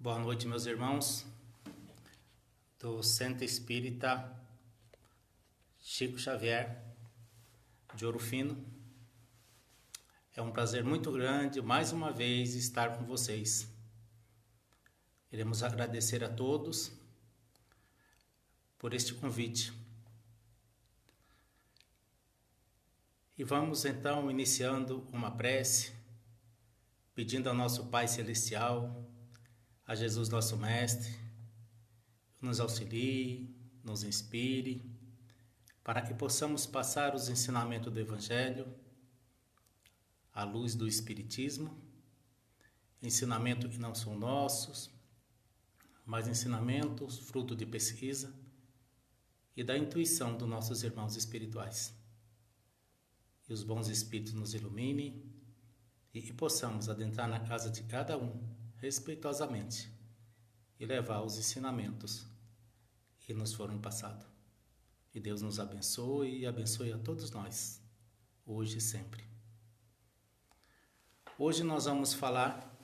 Boa noite, meus irmãos do Centro Espírita Chico Xavier de Ouro Fino. É um prazer muito grande, mais uma vez, estar com vocês. Queremos agradecer a todos por este convite. E vamos então iniciando uma prece, pedindo ao nosso Pai Celestial, a Jesus nosso Mestre, nos auxilie, nos inspire, para que possamos passar os ensinamentos do Evangelho à luz do Espiritismo, ensinamentos que não são nossos, mas ensinamentos fruto de pesquisa e da intuição dos nossos irmãos espirituais. E os bons Espíritos nos iluminem e que possamos adentrar na casa de cada um respeitosamente e levar os ensinamentos que nos foram passados. E Deus nos abençoe e abençoe a todos nós, hoje e sempre. Hoje nós vamos falar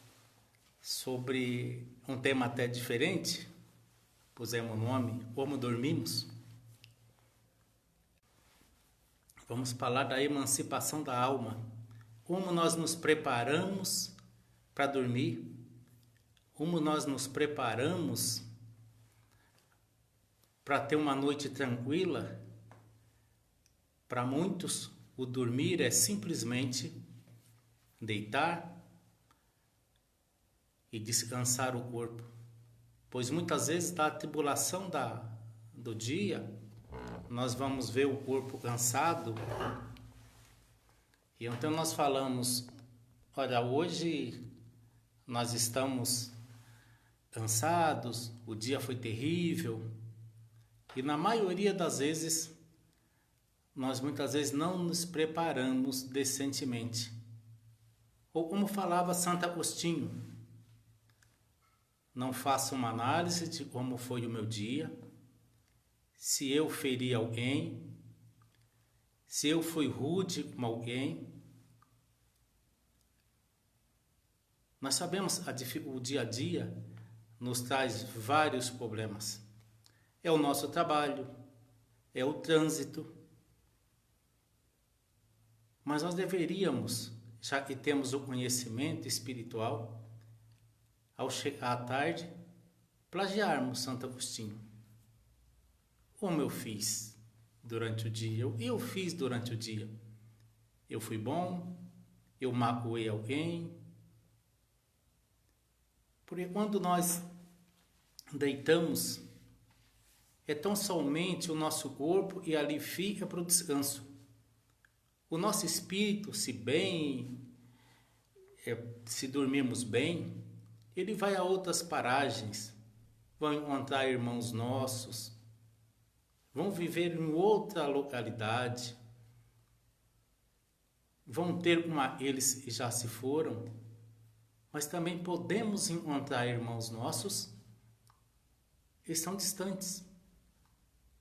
sobre um tema até diferente, pusemos o nome Como Dormimos. Vamos falar da emancipação da alma, como nós nos preparamos para dormir, como nós nos preparamos para ter uma noite tranquila. Para muitos, o dormir é simplesmente deitar e descansar o corpo, pois muitas vezes da tribulação do dia, nós vamos ver o corpo cansado e então nós falamos, olha, hoje nós estamos cansados, o dia foi terrível, e na maioria das vezes, nós muitas vezes não nos preparamos decentemente. Ou como falava Santo Agostinho, não faça uma análise de como foi o meu dia, se eu feri alguém, se eu fui rude com alguém. Nós sabemos o dia a dia nos traz vários problemas. É o nosso trabalho, é o trânsito. Mas nós deveríamos, já que temos o conhecimento espiritual, ao chegar à tarde, plagiarmos Santo Agostinho. Como eu fiz durante o dia? Eu fiz durante o dia. Eu fui bom? Eu magoei alguém? Porque quando nós deitamos, é tão somente o nosso corpo e ali fica para o descanso. O nosso espírito, se dormirmos bem, ele vai a outras paragens, vão encontrar irmãos nossos, vão viver em outra localidade, vão ter como eles que já se foram, mas também podemos encontrar irmãos nossos que estão distantes.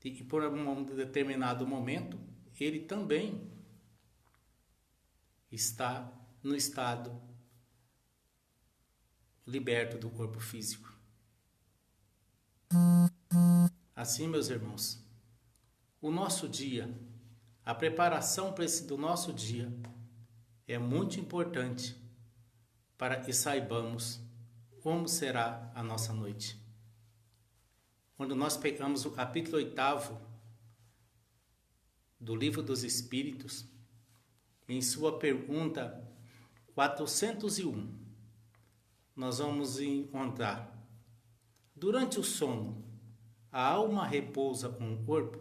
E por um determinado momento, ele também está no estado liberto do corpo físico. Assim, meus irmãos, o nosso dia, a preparação do nosso dia é muito importante para que saibamos como será a nossa noite. Quando nós pegamos o capítulo 8º do Livro dos Espíritos, em sua pergunta 401, nós vamos encontrar: durante o sono, a alma repousa com o corpo?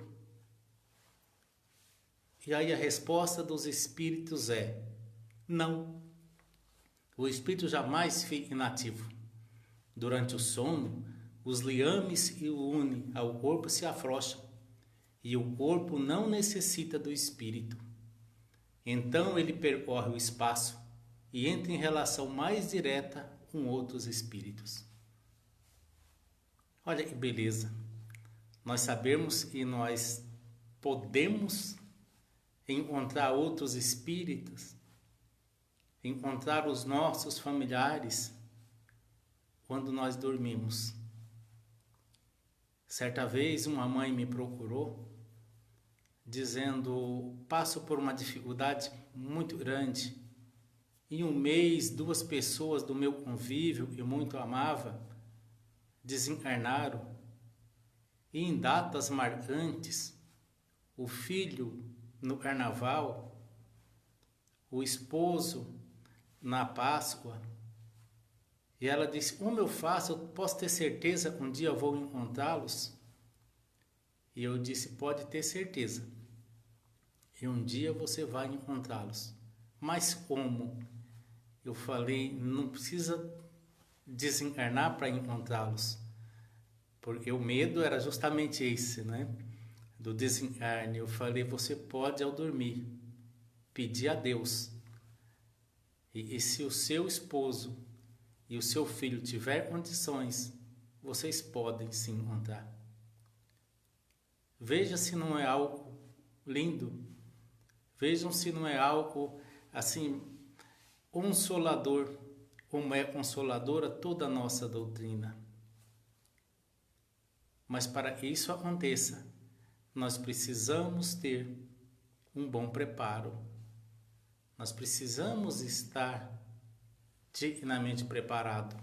E aí a resposta dos Espíritos é: não. O Espírito jamais fica inativo. Durante o sono, os liames que o unem ao corpo se afrouxam, e o corpo não necessita do espírito. Então ele percorre o espaço e entra em relação mais direta com outros espíritos. Olha que beleza! Nós sabemos que nós podemos encontrar outros espíritos, encontrar os nossos familiares, quando nós dormimos. Certa vez uma mãe me procurou dizendo: passo por uma dificuldade muito grande. Em um mês, 2 pessoas do meu convívio e muito amava desencarnaram. E em datas marcantes, o filho no carnaval, o esposo na Páscoa. E ela disse: como eu faço? Eu posso ter certeza que um dia eu vou encontrá-los? E eu disse: pode ter certeza. E um dia você vai encontrá-los. Mas como? Eu falei: não precisa desencarnar para encontrá-los. Porque o medo era justamente esse, né? Do desencarne. Eu falei: você pode, ao dormir, pedir a Deus. E se o seu esposo e o seu filho tiver condições, vocês podem se encontrar. Veja se não é algo lindo. Vejam se não é algo assim consolador, como é consoladora toda a nossa doutrina. Mas para que isso aconteça, nós precisamos ter um bom preparo. Nós precisamos estar dignamente preparado.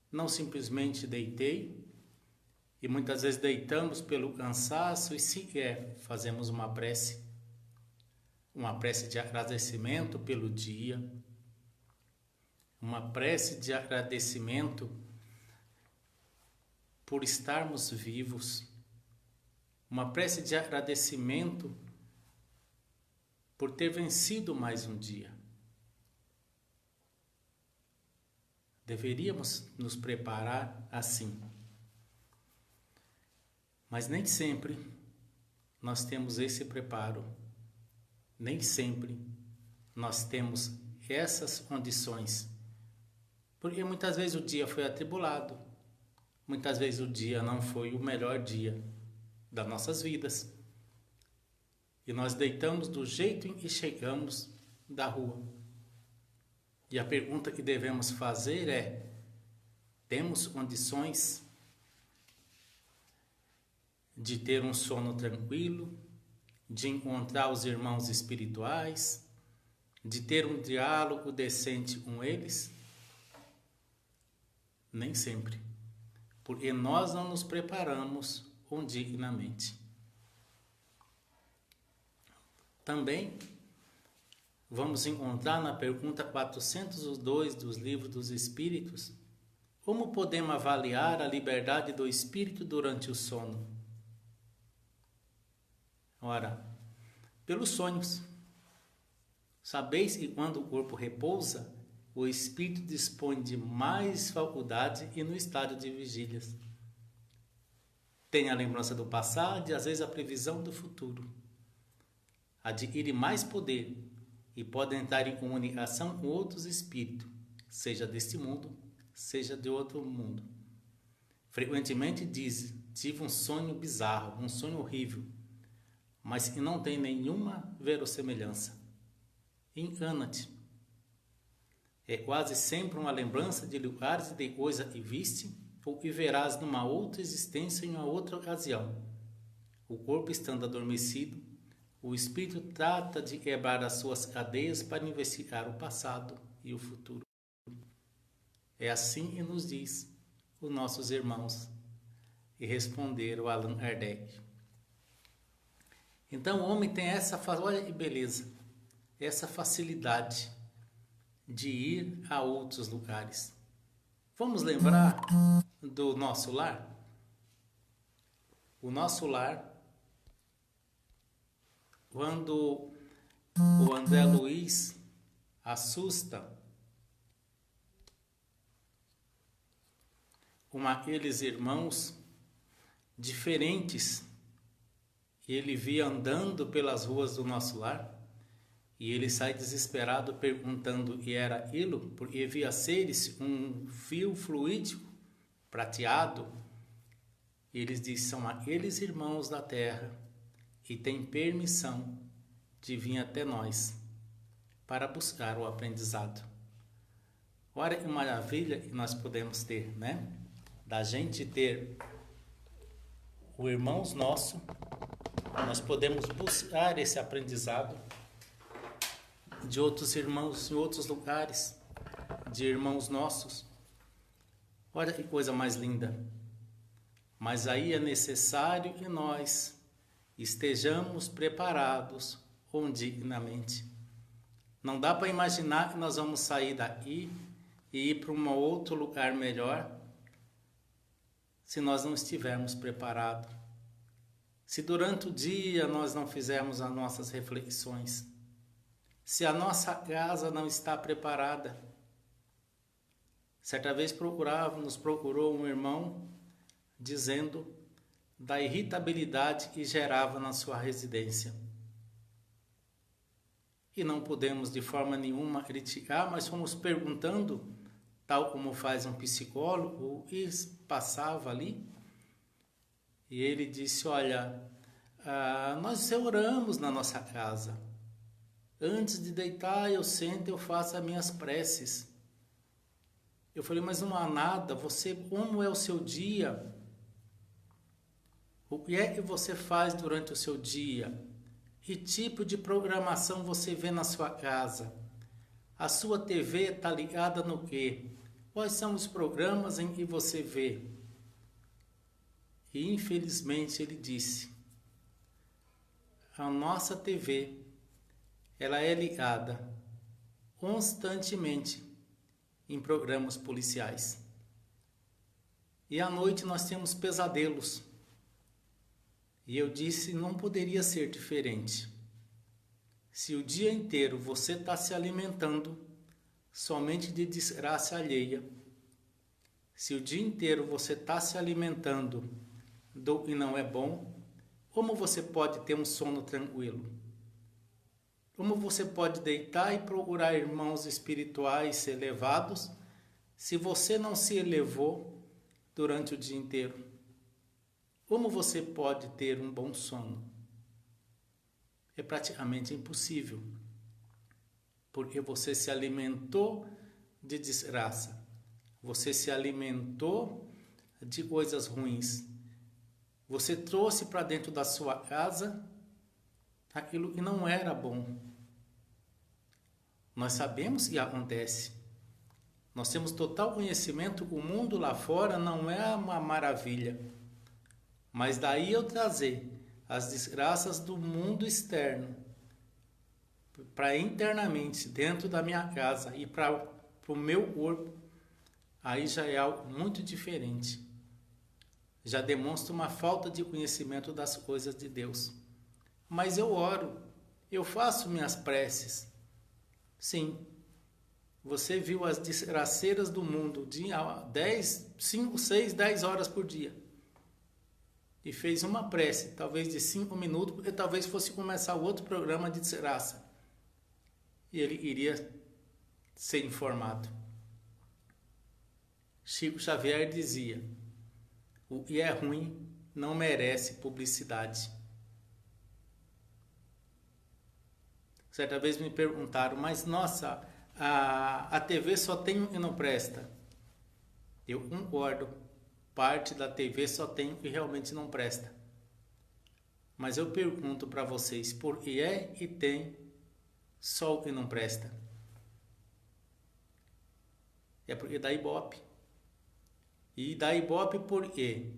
Não simplesmente deitei, e muitas vezes deitamos pelo cansaço e sequer fazemos uma prece de agradecimento pelo dia, uma prece de agradecimento por estarmos vivos, uma prece de agradecimento por ter vencido mais um dia. Deveríamos nos preparar assim. Mas nem sempre nós temos esse preparo. Nem sempre nós temos essas condições. Porque muitas vezes o dia foi atribulado. Muitas vezes o dia não foi o melhor dia das nossas vidas. E nós deitamos do jeito em que chegamos da rua. E a pergunta que devemos fazer é: temos condições de ter um sono tranquilo, de encontrar os irmãos espirituais, de ter um diálogo decente com eles? Nem sempre, porque nós não nos preparamos dignamente. Também vamos encontrar na pergunta 402 dos Livros dos Espíritos: como podemos avaliar a liberdade do espírito durante o sono? Ora, pelos sonhos. Sabeis que quando o corpo repousa, o espírito dispõe de mais faculdade e no estado de vigílias. Tem a lembrança do passado e às vezes a previsão do futuro. Adquire mais poder e pode entrar em comunicação com outros espíritos, seja deste mundo, seja de outro mundo. Frequentemente diz: tive um sonho bizarro, um sonho horrível, mas que não tem nenhuma verossemelhança. Engana-te. É quase sempre uma lembrança de lugares e de coisa que viste ou que verás numa outra existência em uma outra ocasião. O corpo estando adormecido, o espírito trata de quebrar as suas cadeias para investigar o passado e o futuro. É assim que nos diz os nossos irmãos, e responderam Allan Kardec. Então o homem tem olha que beleza, essa facilidade de ir a outros lugares. Vamos lembrar do nosso lar? O nosso lar, quando o André Luiz assusta com aqueles irmãos diferentes, ele via andando pelas ruas do nosso lar, e ele sai desesperado perguntando o que era aquilo, porque via seres um fio fluídico prateado. E eles dizem: são aqueles irmãos da terra que têm permissão de vir até nós para buscar o aprendizado. Olha que maravilha que nós podemos ter, né? Da gente ter o Irmãos Nosso, nós podemos buscar esse aprendizado de outros irmãos em outros lugares, de irmãos nossos. Olha que coisa mais linda. Mas aí é necessário que nós estejamos preparados dignamente. Não dá para imaginar que nós vamos sair daqui e ir para um outro lugar melhor se nós não estivermos preparados. Se durante o dia nós não fizermos as nossas reflexões, se a nossa casa não está preparada. Certa vez nos procurou um irmão dizendo da irritabilidade que gerava na sua residência. E não podemos de forma nenhuma criticar, mas fomos perguntando, tal como faz um psicólogo, e passava ali. E ele disse, olha, nós oramos na nossa casa. Antes de deitar, eu sento e eu faço as minhas preces. Eu falei, mas não há nada, como é o seu dia? O que é que você faz durante o seu dia? Que tipo de programação você vê na sua casa? A sua TV está ligada no quê? Quais são os programas em que você vê? E infelizmente ele disse, a nossa TV, ela é ligada constantemente em programas policiais. E à noite nós temos pesadelos. E eu disse, não poderia ser diferente. Se o dia inteiro você está se alimentando somente de desgraça alheia, se o dia inteiro você está se alimentando do que não é bom, como você pode ter um sono tranquilo? Como você pode deitar e procurar irmãos espirituais elevados se você não se elevou durante o dia inteiro? Como você pode ter um bom sono? É praticamente impossível, porque você se alimentou de desgraça, você se alimentou de coisas ruins, você trouxe para dentro da sua casa aquilo que não era bom. Nós sabemos que acontece. Nós temos total conhecimento que o mundo lá fora não é uma maravilha. Mas daí eu trazer as desgraças do mundo externo para internamente, dentro da minha casa e para o meu corpo, aí já é algo muito diferente. Já demonstra uma falta de conhecimento das coisas de Deus. Mas eu oro, eu faço minhas preces. Sim, você viu as desgraceiras do mundo de 5, 6, 10 horas por dia. E fez uma prece, talvez de 5 minutos, porque talvez fosse começar outro programa de desgraça. E ele iria ser informado. Chico Xavier dizia, o que é ruim não merece publicidade. Certa vez me perguntaram, mas nossa, a TV só tem o que não presta. Eu concordo. Parte da TV só tem o que realmente não presta. Mas eu pergunto para vocês, por que é que tem só o que não presta? É porque dá Ibope. E dá Ibope por quê?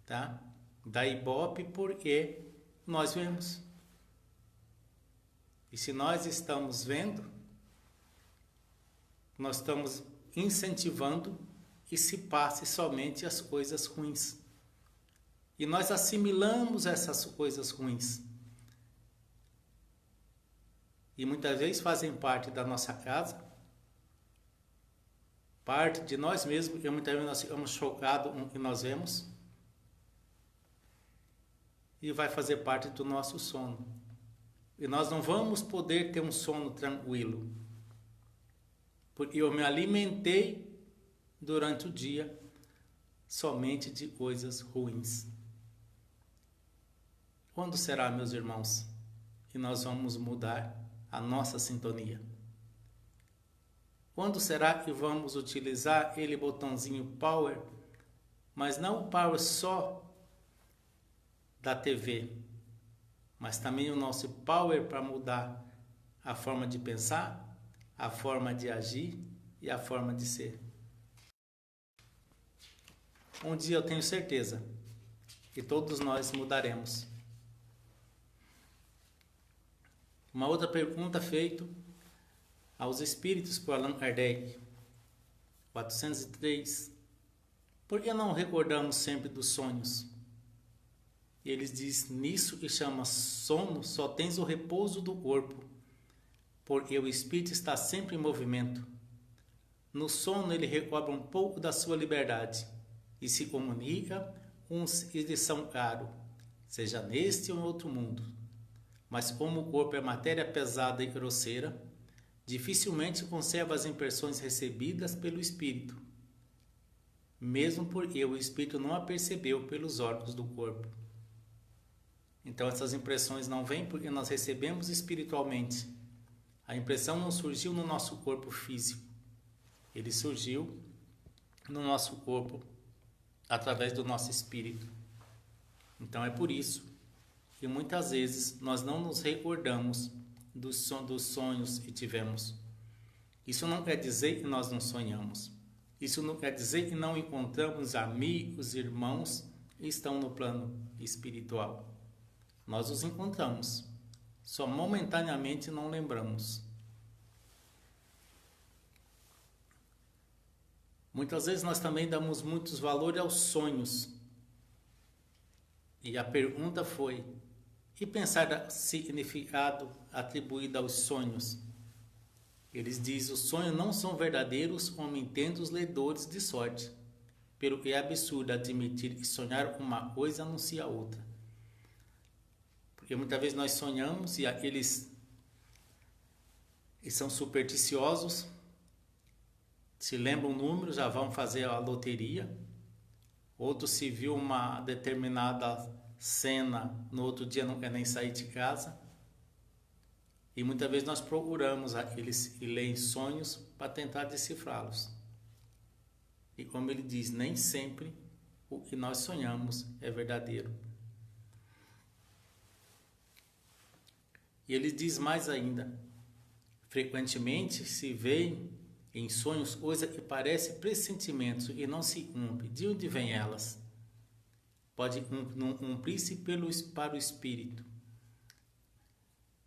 Tá? Dá Ibope porque nós vemos. E se nós estamos vendo, nós estamos incentivando que se passe somente as coisas ruins. E nós assimilamos essas coisas ruins. E muitas vezes fazem parte da nossa casa, parte de nós mesmos, e muitas vezes nós ficamos chocados com o que nós vemos, e vai fazer parte do nosso sono. E nós não vamos poder ter um sono tranquilo, porque eu me alimentei durante o dia somente de coisas ruins. Quando será, meus irmãos, que nós vamos mudar a nossa sintonia? Quando será que vamos utilizar aquele botãozinho Power, mas não o Power só da TV, mas também o nosso Power para mudar a forma de pensar, a forma de agir e a forma de ser? Um dia eu tenho certeza que todos nós mudaremos. Uma outra pergunta feita aos espíritos por Allan Kardec, 403. Por que não recordamos sempre dos sonhos? E eles dizem, nisso que chama sono, só tens o repouso do corpo, porque o espírito está sempre em movimento. No sono ele recobra um pouco da sua liberdade e se comunica com os que lhe são caros, seja neste ou em outro mundo. Mas como o corpo é matéria pesada e grosseira, dificilmente conserva as impressões recebidas pelo espírito, mesmo porque o espírito não a percebeu pelos órgãos do corpo. Então essas impressões não vêm porque nós recebemos espiritualmente. A impressão não surgiu no nosso corpo físico, ele surgiu no nosso corpo através do nosso espírito. Então é por isso que muitas vezes nós não nos recordamos dos sonhos que tivemos. Isso não quer dizer que nós não sonhamos. Isso não quer dizer que não encontramos amigos, irmãos que estão no plano espiritual. Nós os encontramos, só momentaneamente não lembramos. Muitas vezes nós também damos muitos valores aos sonhos. E a pergunta foi, e pensar no significado atribuído aos sonhos? Eles dizem, os sonhos não são verdadeiros como entendem os ledores de sorte, pelo que é absurdo admitir que sonhar uma coisa anuncia outra. Porque muitas vezes nós sonhamos e eles são supersticiosos, se lembram o número, já vão fazer a loteria. Outro se viu uma determinada cena, no outro dia não quer nem sair de casa. E muitas vezes nós procuramos aqueles que leem sonhos para tentar decifrá-los. E como ele diz, nem sempre o que nós sonhamos é verdadeiro. E ele diz mais ainda, frequentemente se vê em sonhos coisas que parecem pressentimentos e não se cumpre. De onde vêm elas? Pode cumprir-se para o espírito.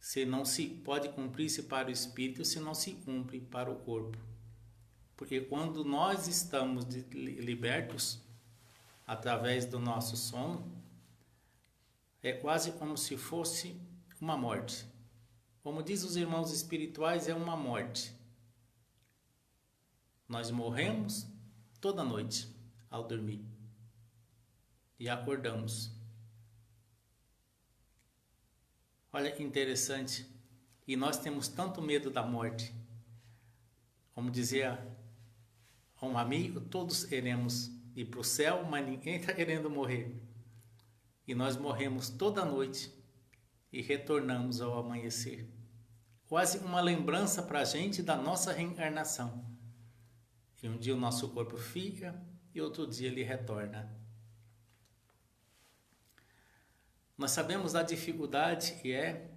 Se não se pode cumprir-se para o espírito, se não se cumpre para o corpo. Porque quando nós estamos libertos através do nosso sono, é quase como se fosse uma morte. Como diz os irmãos espirituais, é uma morte. Nós morremos toda noite ao dormir e acordamos. Olha que interessante. E nós temos tanto medo da morte. Como dizia um amigo, todos queremos ir para o céu, mas ninguém está querendo morrer. E nós morremos toda noite e retornamos ao amanhecer. Quase uma lembrança para a gente da nossa reencarnação. E um dia o nosso corpo fica e outro dia ele retorna. Nós sabemos da dificuldade que é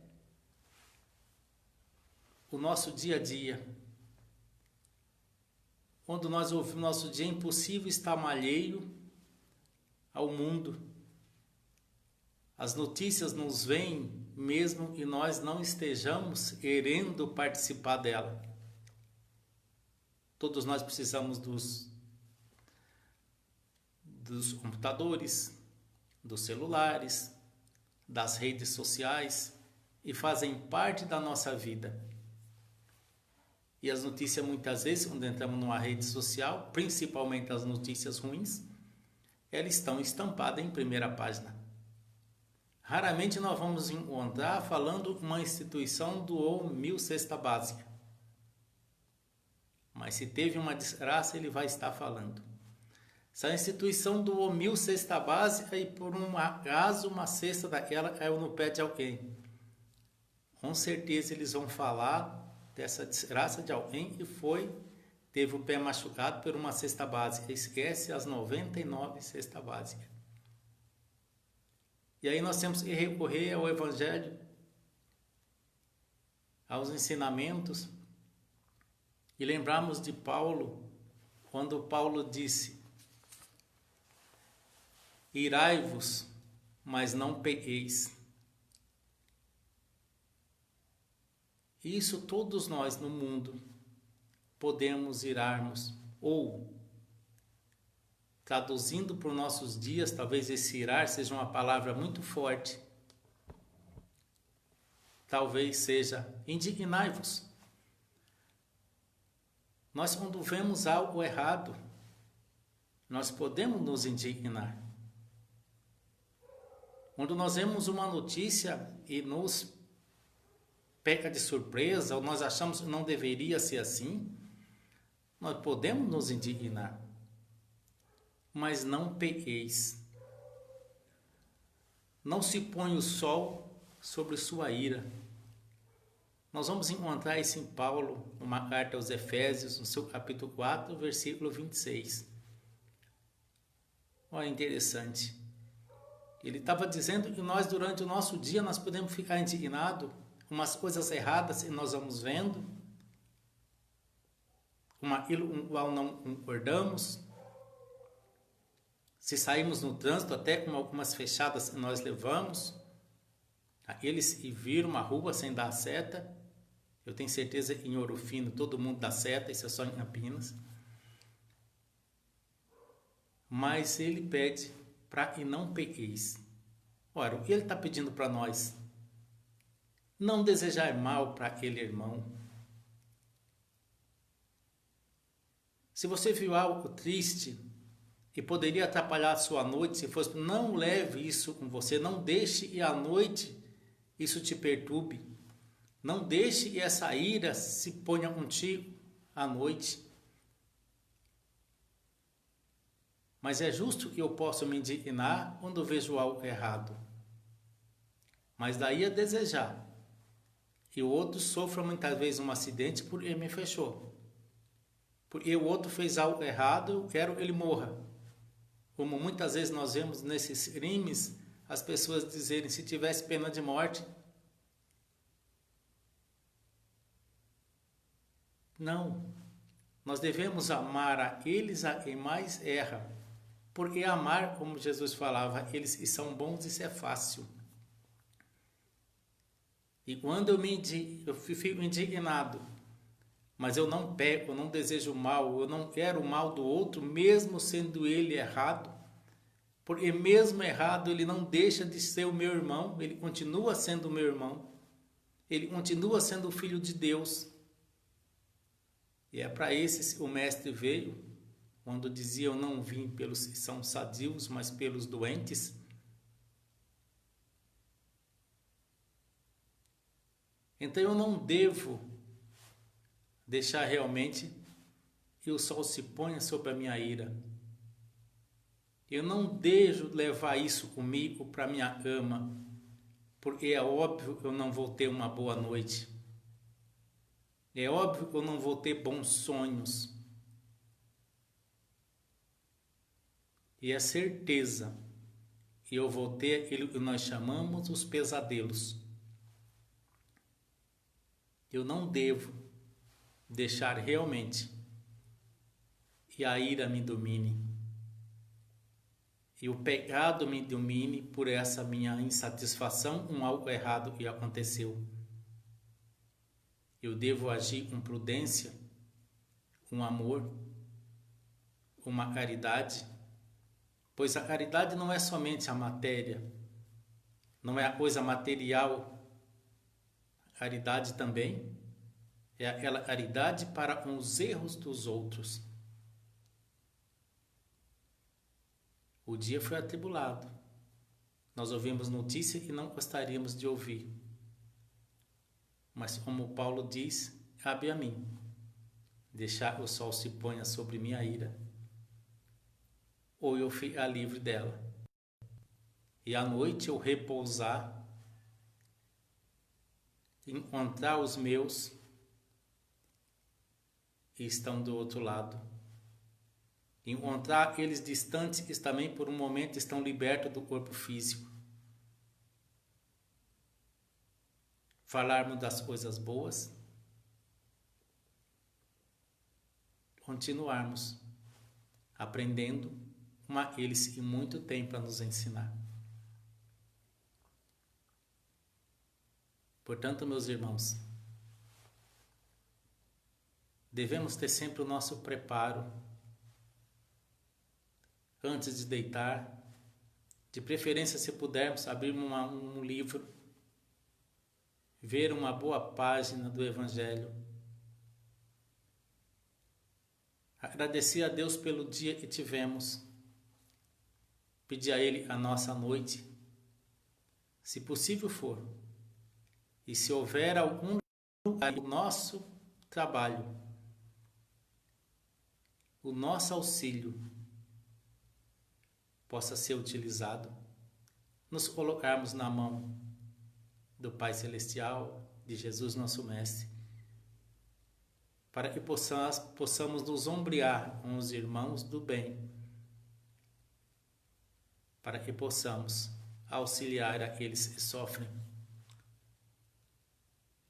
o nosso dia a dia. Quando nós ouvimos nosso dia é impossível estar alheio ao mundo. As notícias nos vêm mesmo que nós não estejamos querendo participar dela. Todos nós precisamos dos computadores, dos celulares, das redes sociais e fazem parte da nossa vida. E as notícias muitas vezes, quando entramos numa rede social, principalmente as notícias ruins, elas estão estampadas em primeira página. Raramente nós vamos encontrar falando uma instituição doou 1000 cesta básica. Mas se teve uma desgraça, ele vai estar falando. Se a instituição doou 1000 cesta básica e por um acaso uma cesta daquela caiu no pé de alguém, com certeza eles vão falar dessa desgraça de alguém que foi teve o pé machucado por uma cesta básica, esquece as 99 cestas básicas. E aí nós temos que recorrer ao Evangelho, aos ensinamentos, e lembrarmos de Paulo, quando Paulo disse: irai-vos, mas não pequeis. Isso todos nós no mundo podemos irarmos, ou, traduzindo para os nossos dias, talvez esse irar seja uma palavra muito forte, talvez seja indignai-vos. Nós, quando vemos algo errado, nós podemos nos indignar. Quando nós vemos uma notícia e nos pega de surpresa, ou nós achamos que não deveria ser assim, nós podemos nos indignar. Mas não pequeis. Não se põe o sol sobre sua ira. Nós vamos encontrar isso em Paulo, numa carta aos Efésios, no seu capítulo 4, versículo 26. Olha, interessante. Ele estava dizendo que nós, durante o nosso dia, nós podemos ficar indignados com umas coisas erradas que nós vamos vendo, com aquilo com o qual não concordamos. Se saímos no trânsito, até com algumas fechadas que nós levamos, aqueles que viram uma rua sem dar seta, eu tenho certeza que em Ouro Fino todo mundo dá seta, isso é só em Campinas. Mas ele pede para que não pequeis. Ora, o que ele está pedindo para nós? Não desejar mal para aquele irmão. Se você viu algo triste e poderia atrapalhar a sua noite, se fosse, não leve isso com você, não deixe que à noite isso te perturbe. Não deixe que essa ira se ponha contigo à noite. Mas é justo que eu possa me indignar quando vejo algo errado. Mas daí a desejar que o outro sofra muitas vezes um acidente porque me fechou. Porque o outro fez algo errado, eu quero que ele morra. Como muitas vezes nós vemos nesses crimes, as pessoas dizerem, se tivesse pena de morte. Não. Nós devemos amar aqueles a quem mais erra. Porque amar, como Jesus falava, eles que são bons, isso é fácil. E quando eu fico indignado, mas eu não peco, eu não desejo mal, eu não quero o mal do outro, mesmo sendo ele errado, porque mesmo errado ele não deixa de ser o meu irmão, ele continua sendo o meu irmão, ele continua sendo o filho de Deus. E é para esses o mestre veio, quando dizia, eu não vim pelos que são sadios, mas pelos doentes. Então eu não devo deixar realmente que o sol se ponha sobre a minha ira. Eu não devo levar isso comigo para minha cama, porque é óbvio que eu não vou ter uma boa noite. É óbvio que eu não vou ter bons sonhos. E é certeza que eu vou ter aquilo que nós chamamos os pesadelos. Eu não devo deixar realmente que a ira me domine e o pecado me domine por essa minha insatisfação com algo errado que aconteceu. Eu devo agir com prudência, com amor, com uma caridade, pois a caridade não é somente a matéria, não é a coisa material. A caridade também é aquela caridade para com os erros dos outros. O dia foi atribulado. Nós ouvimos notícia que não gostaríamos de ouvir. Mas como Paulo diz, cabe a mim deixar que o sol se ponha sobre minha ira, ou eu ficar livre dela. E à noite eu repousar, encontrar os meus e estão do outro lado. Encontrar eles distantes também por um momento estão libertos do corpo físico. Falarmos das coisas boas, continuarmos aprendendo, mas eles e muito têm para nos ensinar. Portanto, meus irmãos, devemos ter sempre o nosso preparo antes de deitar, de preferência, se pudermos, abrir um livro, ver uma boa página do Evangelho, agradecer a Deus pelo dia que tivemos, pedir a Ele a nossa noite, se possível for, e se houver algum o nosso trabalho, o nosso auxílio possa ser utilizado, nos colocarmos na mão do Pai Celestial, de Jesus nosso Mestre, para que possamos nos ombrear com os irmãos do bem, para que possamos auxiliar aqueles que sofrem.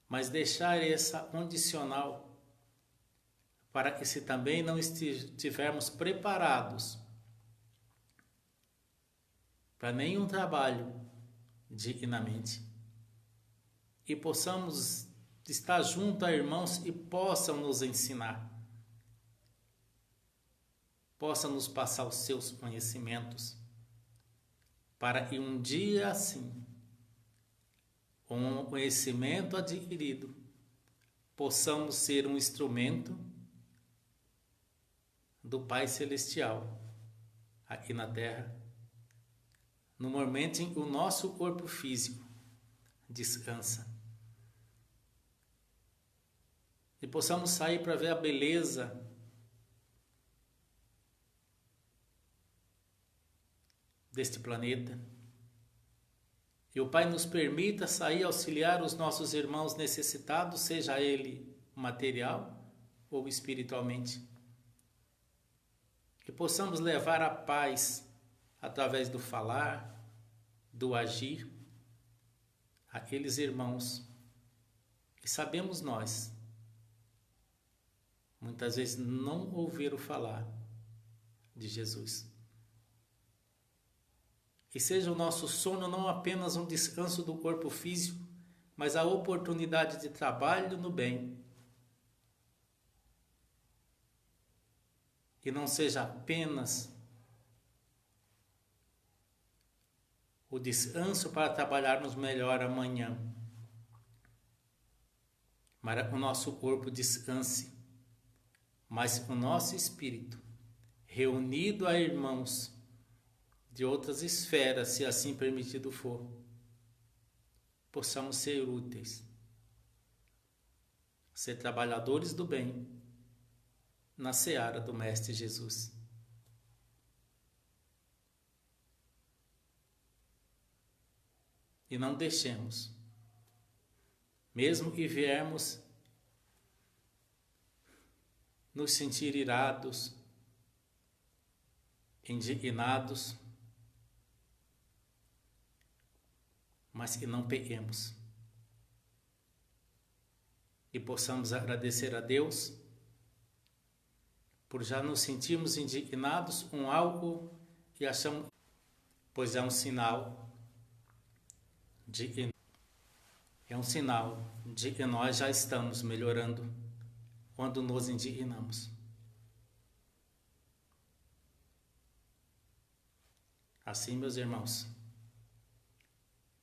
Mas deixar essa condicional para que, se também não estivermos preparados para nenhum trabalho dignamente, e possamos estar junto a irmãos e possam nos ensinar, possam nos passar os seus conhecimentos, para que um dia assim, com o conhecimento adquirido, possamos ser um instrumento do Pai Celestial aqui na Terra, no momento em que o nosso corpo físico descansa. E possamos sair para ver a beleza deste planeta. E o Pai nos permita sair auxiliar os nossos irmãos necessitados, seja ele material ou espiritualmente. Que possamos levar a paz através do falar, do agir, àqueles irmãos que sabemos nós, muitas vezes não ouviram falar de Jesus. Que seja o nosso sono não apenas um descanso do corpo físico, mas a oportunidade de trabalho no bem. Que não seja apenas o descanso para trabalharmos melhor amanhã, mas o nosso corpo descanse, mas o nosso espírito, reunido a irmãos de outras esferas, se assim permitido for, possamos ser úteis, ser trabalhadores do bem na seara do Mestre Jesus. E não deixemos, mesmo que viermos nos sentir irados, indignados, mas que não pequemos. E possamos agradecer a Deus por já nos sentirmos indignados com algo que achamos, pois é um sinal de que nós já estamos melhorando quando nos indignamos. Assim, meus irmãos,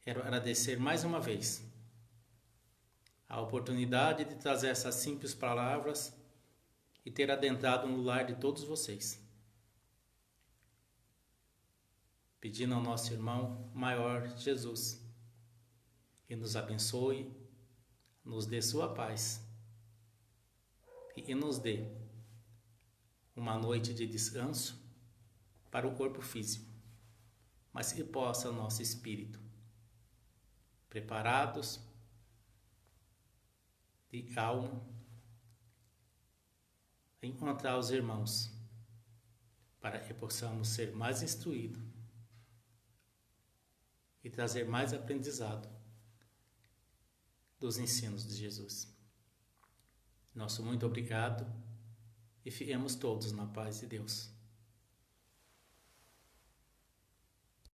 quero agradecer mais uma vez a oportunidade de trazer essas simples palavras e ter adentrado no lar de todos vocês. Pedindo ao nosso irmão maior Jesus que nos abençoe, nos dê sua paz e nos dê uma noite de descanso para o corpo físico, mas que possa o nosso espírito, preparados, de calma, encontrar os irmãos, para que possamos ser mais instruídos e trazer mais aprendizado dos ensinos de Jesus. Nosso muito obrigado e fiquemos todos na paz de Deus.